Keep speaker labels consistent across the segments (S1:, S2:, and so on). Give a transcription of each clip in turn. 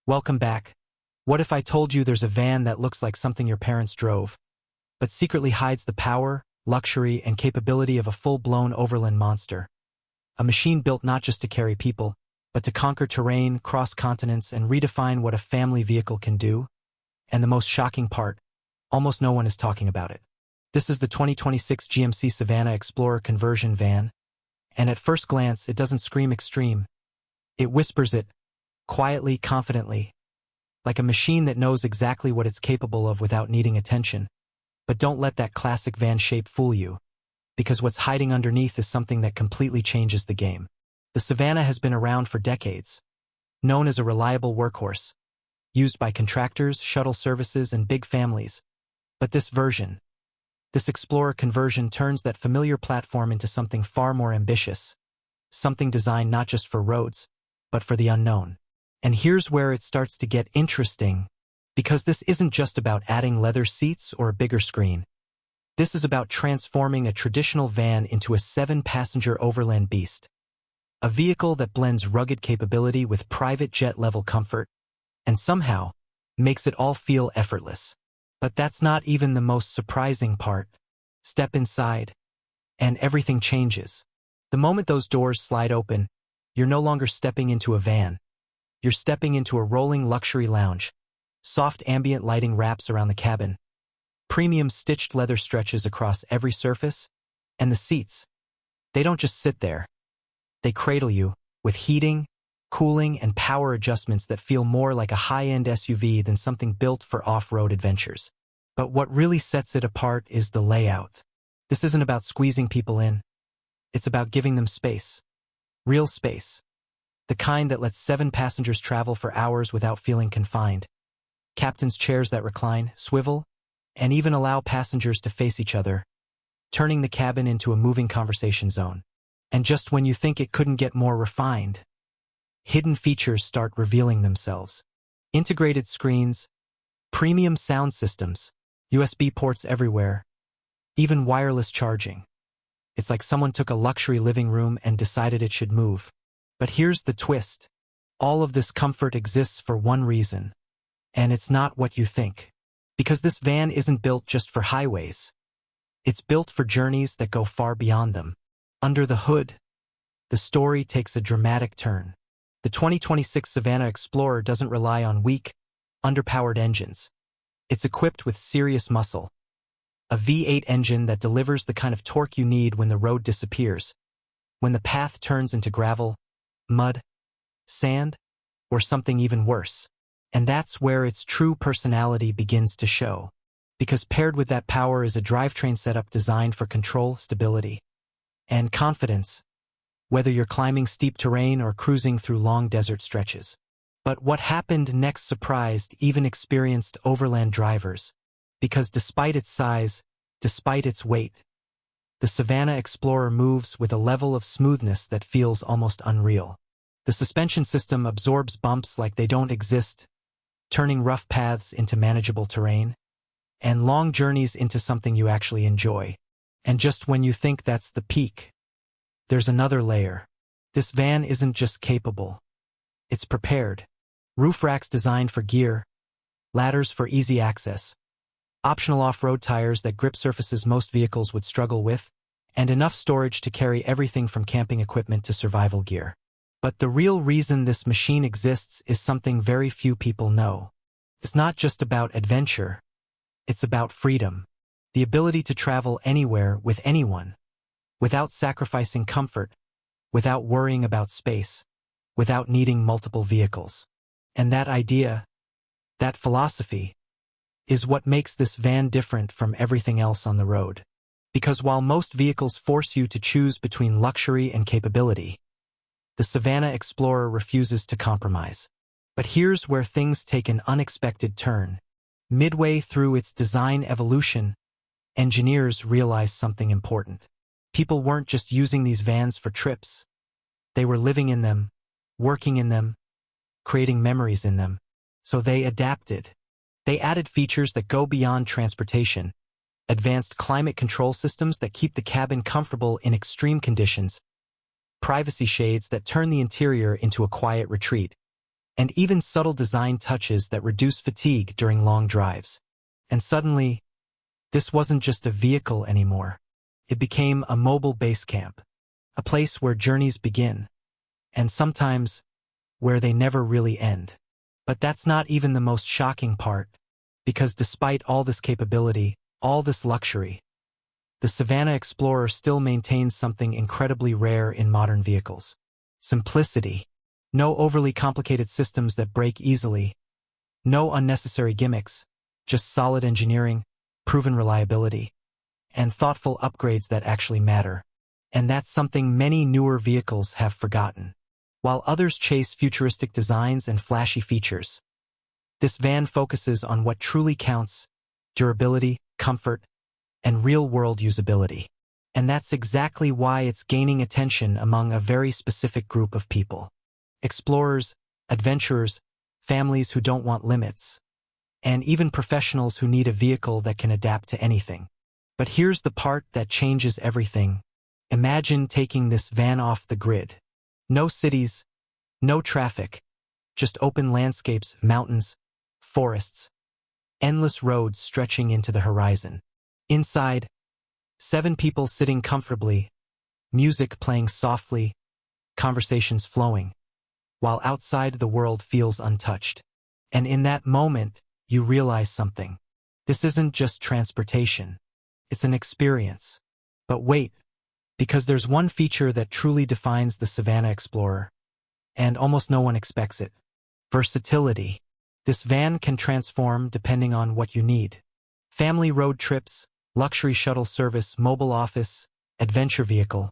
S1: Welcome back. What if I told you there's a van that looks like something your parents drove, but secretly hides the power, luxury, and capability of a full-blown overland monster? A machine built not just to carry people, but to conquer terrain, cross continents, and redefine what a family vehicle can do. And the most shocking part, almost no one is talking about it. This is the 2026 GMC Savana Explorer Conversion van, and at first glance it doesn't scream extreme. It whispers it, quietly, confidently, like a machine that knows exactly what it's capable of without needing attention. But don't let that classic van shape fool you, because what's hiding underneath is something that completely changes the game. The Savana has been around for decades, known as a reliable workhorse, used by contractors, shuttle services, and big families. But this Explorer Conversion turns that familiar platform into something far more ambitious, something designed not just for roads, but for the unknown. And here's where it starts to get interesting, because this isn't just about adding leather seats or a bigger screen. This is about transforming a traditional van into a 7-passenger overland beast. A vehicle that blends rugged capability with private jet-level comfort, and somehow makes it all feel effortless. But that's not even the most surprising part. Step inside, and everything changes. The moment those doors slide open, you're no longer stepping into a van. You're stepping into a rolling luxury lounge. Soft ambient lighting wraps around the cabin. Premium stitched leather stretches across every surface. And the seats, they don't just sit there. They cradle you, with heating, cooling, and power adjustments that feel more like a high-end SUV than something built for off-road adventures. But what really sets it apart is the layout. This isn't about squeezing people in. It's about giving them space. Real space. The kind that lets 7 passengers travel for hours without feeling confined. Captain's chairs that recline, swivel, and even allow passengers to face each other, turning the cabin into a moving conversation zone. And just when you think it couldn't get more refined, hidden features start revealing themselves. Integrated screens, premium sound systems, USB ports everywhere, even wireless charging. It's like someone took a luxury living room and decided it should move. But here's the twist. All of this comfort exists for one reason. And it's not what you think. Because this van isn't built just for highways. It's built for journeys that go far beyond them. Under the hood, the story takes a dramatic turn. The 2026 Savana Explorer doesn't rely on weak, underpowered engines. It's equipped with serious muscle. A V8 engine that delivers the kind of torque you need when the road disappears, when the path turns into gravel, mud, sand, or something even worse. And that's where its true personality begins to show. Because paired with that power is a drivetrain setup designed for control, stability, and confidence, whether you're climbing steep terrain or cruising through long desert stretches. But what happened next surprised even experienced overland drivers. Because despite its size, despite its weight, the Savana Explorer moves with a level of smoothness that feels almost unreal. The suspension system absorbs bumps like they don't exist, turning rough paths into manageable terrain, and long journeys into something you actually enjoy. And just when you think that's the peak, there's another layer. This van isn't just capable. It's prepared. Roof racks designed for gear, ladders for easy access, optional off-road tires that grip surfaces most vehicles would struggle with, and enough storage to carry everything from camping equipment to survival gear. But the real reason this machine exists is something very few people know. It's not just about adventure. It's about freedom. The ability to travel anywhere with anyone, without sacrificing comfort, without worrying about space, without needing multiple vehicles. And that idea, that philosophy, is what makes this van different from everything else on the road. Because while most vehicles force you to choose between luxury and capability, the Savana Explorer refuses to compromise. But here's where things take an unexpected turn. Midway through its design evolution, engineers realized something important. People weren't just using these vans for trips. They were living in them, working in them, creating memories in them. So they adapted. They added features that go beyond transportation, advanced climate control systems that keep the cabin comfortable in extreme conditions, privacy shades that turn the interior into a quiet retreat, and even subtle design touches that reduce fatigue during long drives. And suddenly, this wasn't just a vehicle anymore. It became a mobile base camp, a place where journeys begin, and sometimes where they never really end. But that's not even the most shocking part, because despite all this capability, all this luxury, the Savana Explorer still maintains something incredibly rare in modern vehicles: simplicity. No overly complicated systems that break easily, no unnecessary gimmicks, just solid engineering, proven reliability, and thoughtful upgrades that actually matter. And that's something many newer vehicles have forgotten. While others chase futuristic designs and flashy features, this van focuses on what truly counts: durability, comfort, and real-world usability. And that's exactly why it's gaining attention among a very specific group of people: explorers, adventurers, families who don't want limits, and even professionals who need a vehicle that can adapt to anything. But here's the part that changes everything. Imagine taking this van off the grid. No cities, no traffic, just open landscapes, mountains, forests, endless roads stretching into the horizon. Inside, 7 people sitting comfortably, music playing softly, conversations flowing, while outside the world feels untouched. And in that moment, you realize something. This isn't just transportation. It's an experience. But wait, because there's one feature that truly defines the Savana Explorer, and almost no one expects it: versatility. This van can transform depending on what you need. Family road trips, luxury shuttle service, mobile office, adventure vehicle,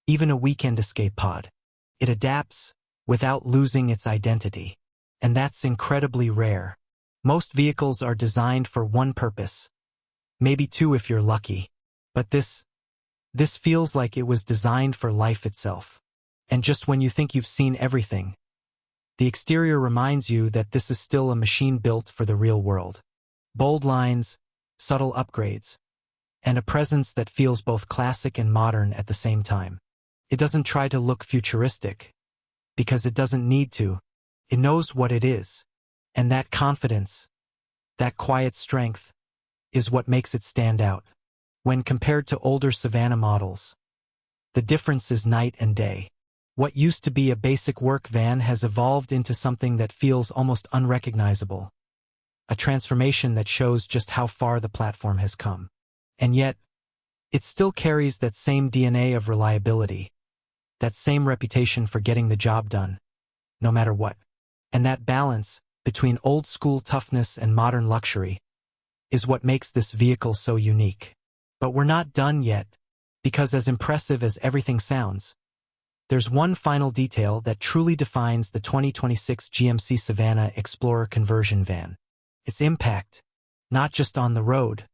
S1: even a weekend escape pod. It adapts without losing its identity. And that's incredibly rare. Most vehicles are designed for one purpose, maybe 2 if you're lucky. But this feels like it was designed for life itself. And just when you think you've seen everything, the exterior reminds you that this is still a machine built for the real world. Bold lines, subtle upgrades, and a presence that feels both classic and modern at the same time. It doesn't try to look futuristic, because it doesn't need to. It knows what it is. And that confidence, that quiet strength, is what makes it stand out. When compared to older Savana models, the difference is night and day. What used to be a basic work van has evolved into something that feels almost unrecognizable. A transformation that shows just how far the platform has come. And yet, it still carries that same DNA of reliability, that same reputation for getting the job done, no matter what. And that balance between old-school toughness and modern luxury is what makes this vehicle so unique. But we're not done yet, because as impressive as everything sounds, there's one final detail that truly defines the 2026 GMC Savana Explorer Conversion van. Its impact, not just on the road,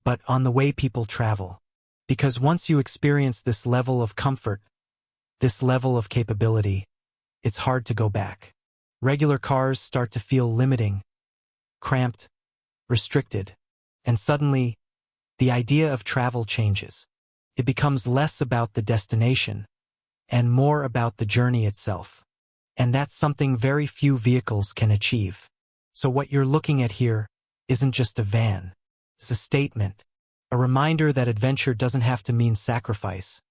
S1: but on the way people travel. Because once you experience this level of comfort, this level of capability, it's hard to go back. Regular cars start to feel limiting, cramped, restricted, and suddenly, the idea of travel changes. It becomes less about the destination and more about the journey itself. And that's something very few vehicles can achieve. So what you're looking at here isn't just a van. It's a statement, a reminder that adventure doesn't have to mean sacrifice,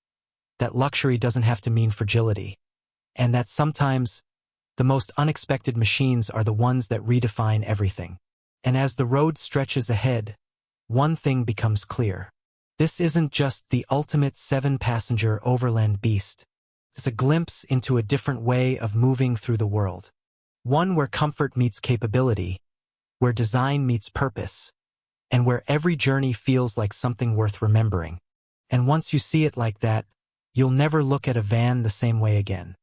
S1: that luxury doesn't have to mean fragility, and that sometimes the most unexpected machines are the ones that redefine everything. And as the road stretches ahead, one thing becomes clear. This isn't just the ultimate 7-passenger overland beast. It's a glimpse into a different way of moving through the world. One where comfort meets capability, where design meets purpose, and where every journey feels like something worth remembering. And once you see it like that, you'll never look at a van the same way again.